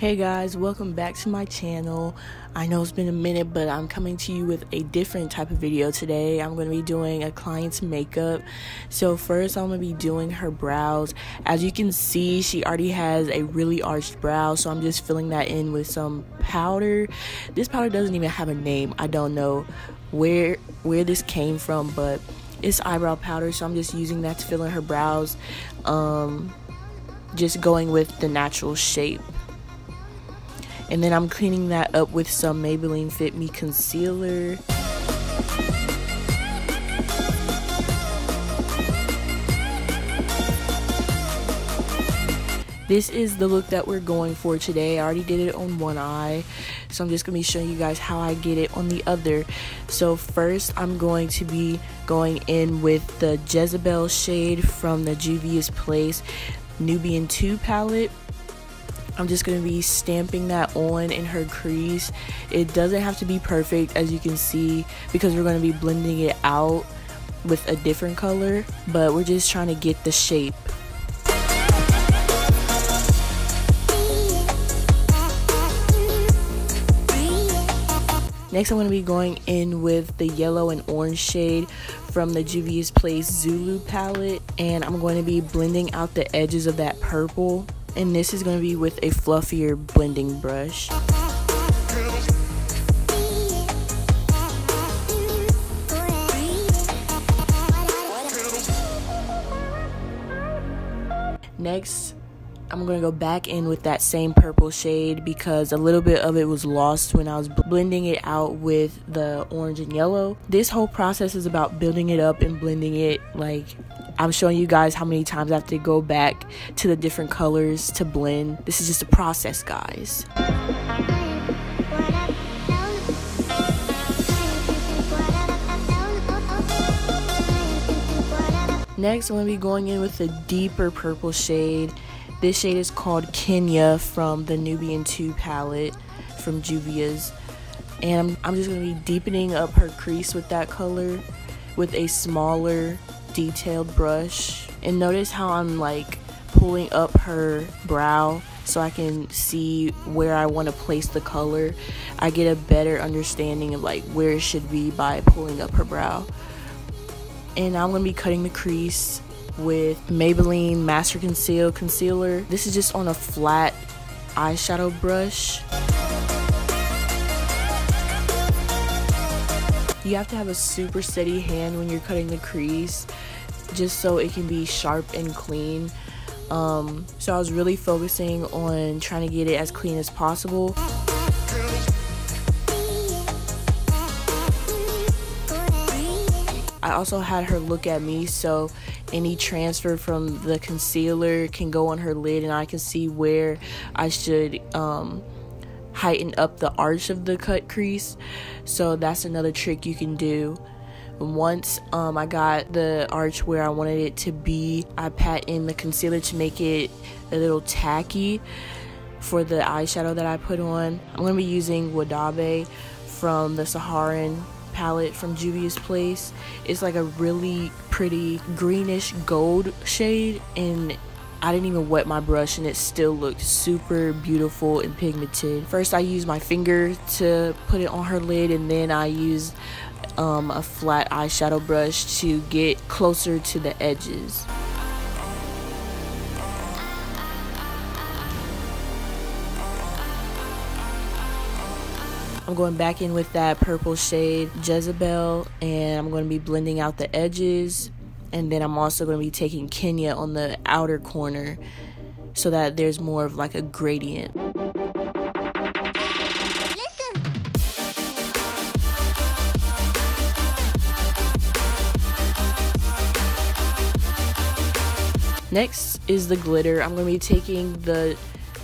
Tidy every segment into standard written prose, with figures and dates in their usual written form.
Hey guys, welcome back to my channel. I know it's been a minute, but I'm coming to you with a different type of video today. I'm going to be doing a client's makeup. So first I'm going to be doing her brows. As you can see, she already has a really arched brow, so I'm just filling that in with some powder. This powder doesn't even have a name. I don't know where this came from, but it's eyebrow powder, so I'm just using that to fill in her brows. Just going with the natural shape. And then I'm cleaning that up with some Maybelline Fit Me concealer. This is the look that we're going for today. I already did it on one eye, so I'm just going to be showing you guys how I get it on the other. So first I'm going to be going in with the Jezebel shade from the Juvia's Place Nubian 2 palette. I'm just going to be stamping that on in her crease. It doesn't have to be perfect, as you can see, because we're going to be blending it out with a different color, but we're just trying to get the shape. Next, I'm going to be going in with the yellow and orange shade from the Juvia's Place Zulu palette, and I'm going to be blending out the edges of that purple. And this is going to be with a fluffier blending brush. Next, I'm going to go back in with that same purple shade because a little bit of it was lost when I was blending it out with the orange and yellow. This whole process is about building it up and blending it. Like, I'm showing you guys how many times I have to go back to the different colors to blend. This is just a process, guys. Next, I'm going to be going in with a deeper purple shade. This shade is called Kenya from the Nubian 2 palette from Juvia's. And I'm just going to be deepening up her crease with that color with a smaller detailed brush. And notice how I'm like pulling up her brow so I can see where I want to place the color. I get a better understanding of like where it should be by pulling up her brow. And now I'm going to be cutting the crease with Maybelline Master Conceal concealer. This is just on a flat eyeshadow brush. You have to have a super steady hand when you're cutting the crease, just so it can be sharp and clean. So I was really focusing on trying to get it as clean as possible. I also had her look at me, so any transfer from the concealer can go on her lid and I can see where I should heighten up the arch of the cut crease. So that's another trick you can do. Once I got the arch where I wanted it to be, I pat in the concealer to make it a little tacky for the eyeshadow that I put on. I'm going to be using Wadabe from the Saharan palette from Juvia's Place. It's like a really pretty greenish gold shade, and I didn't even wet my brush and it still looked super beautiful and pigmented. First I used my finger to put it on her lid, and then I used a flat eyeshadow brush to get closer to the edges. I'm going back in with that purple shade, Jezebel, and I'm going to be blending out the edges. And then I'm also going to be taking Kenya on the outer corner so that there's more of like a gradient. Next is the glitter. I'm going to be taking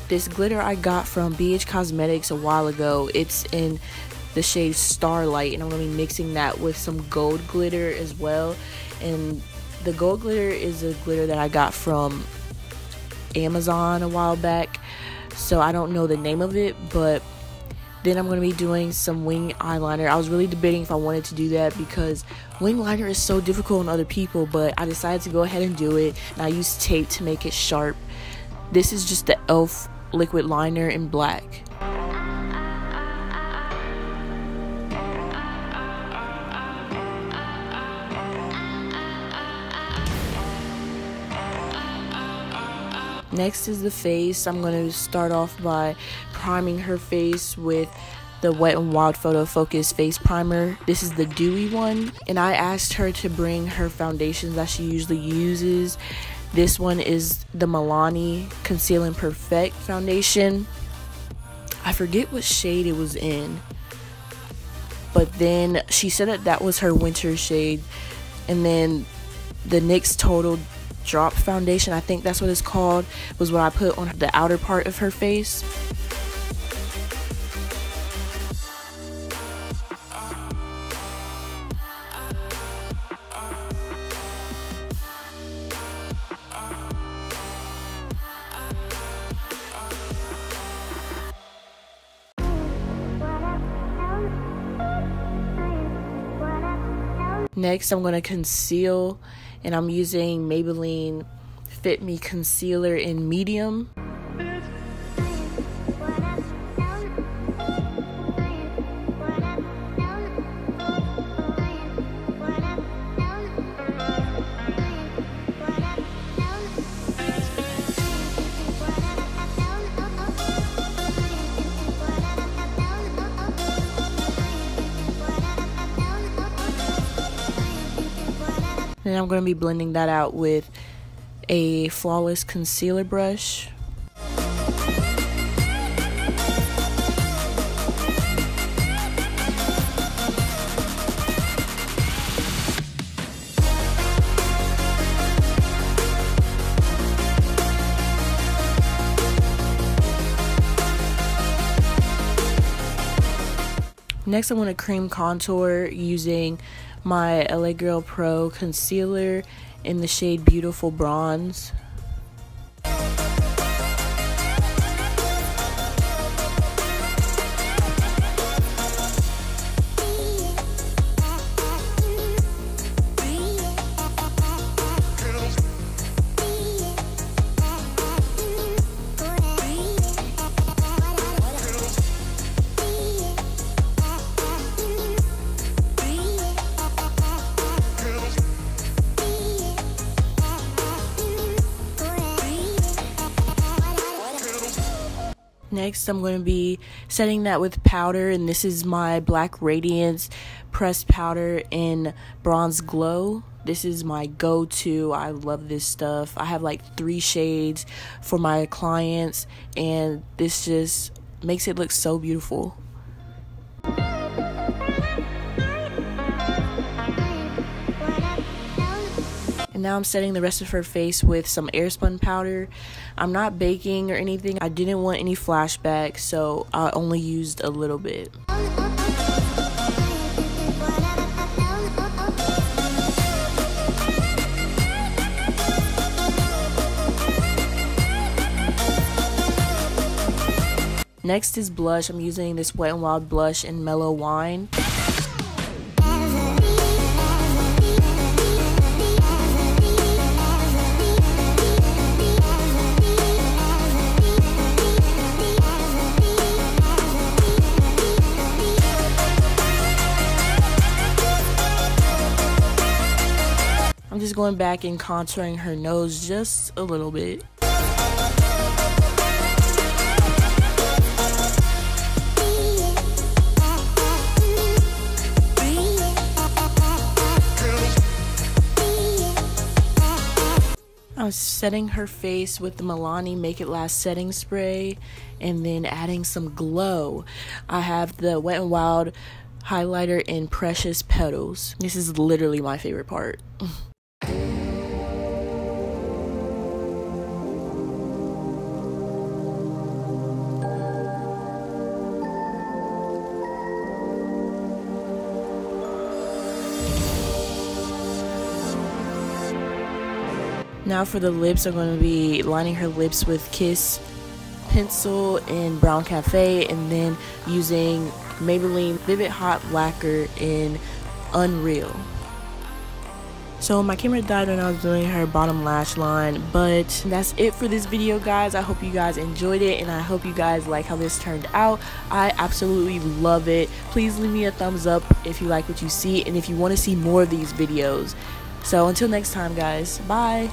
this glitter I got from BH Cosmetics a while ago. It's in the shade Starlight, and I'm going to be mixing that with some gold glitter as well. And the gold glitter is a glitter that I got from Amazon a while back, so I don't know the name of it. But then I'm going to be doing some wing eyeliner. I was really debating if I wanted to do that because wing liner is so difficult on other people, but I decided to go ahead and do it. And I used tape to make it sharp. This is just the e.l.f. liquid liner in black. Next is the face. I'm going to start off by priming her face with the Wet n Wild Photo Focus face primer. This is the dewy one, and I asked her to bring her foundations that she usually uses. This one is the Milani Conceal and Perfect foundation. I forget what shade it was in, but then she said that that was her winter shade. And then the NYX Total Drop foundation, I think that's what it's called, was what I put on the outer part of her face. Next, I'm going to conceal, and I'm using Maybelline Fit Me Concealer in medium. And I'm going to be blending that out with a Flawless concealer brush. Next, I'm going to cream contour using my LA Girl Pro concealer in the shade Beautiful Bronze. Next, I'm going to be setting that with powder, and this is my Black Radiance pressed powder in Bronze Glow. This is my go-to. I love this stuff. I have like 3 shades for my clients, and this just makes it look so beautiful. And now I'm setting the rest of her face with some airspun powder. I'm not baking or anything. I didn't want any flashback, so I only used a little bit. Next is blush. I'm using this Wet n Wild blush in Mellow Wine. I'm just going back and contouring her nose just a little bit. I'm setting her face with the Milani Make It Last setting spray and then adding some glow. I have the Wet n Wild highlighter in Precious Petals. This is literally my favorite part. Now for the lips, I'm going to be lining her lips with Kiss pencil in Brown Cafe, and then using Maybelline Vivid Hot Lacquer in Unreal. So my camera died when I was doing her bottom lash line, but that's it for this video, guys. I hope you guys enjoyed it, and I hope you guys like how this turned out. I absolutely love it. Please leave me a thumbs up if you like what you see and if you want to see more of these videos. So until next time, guys, bye.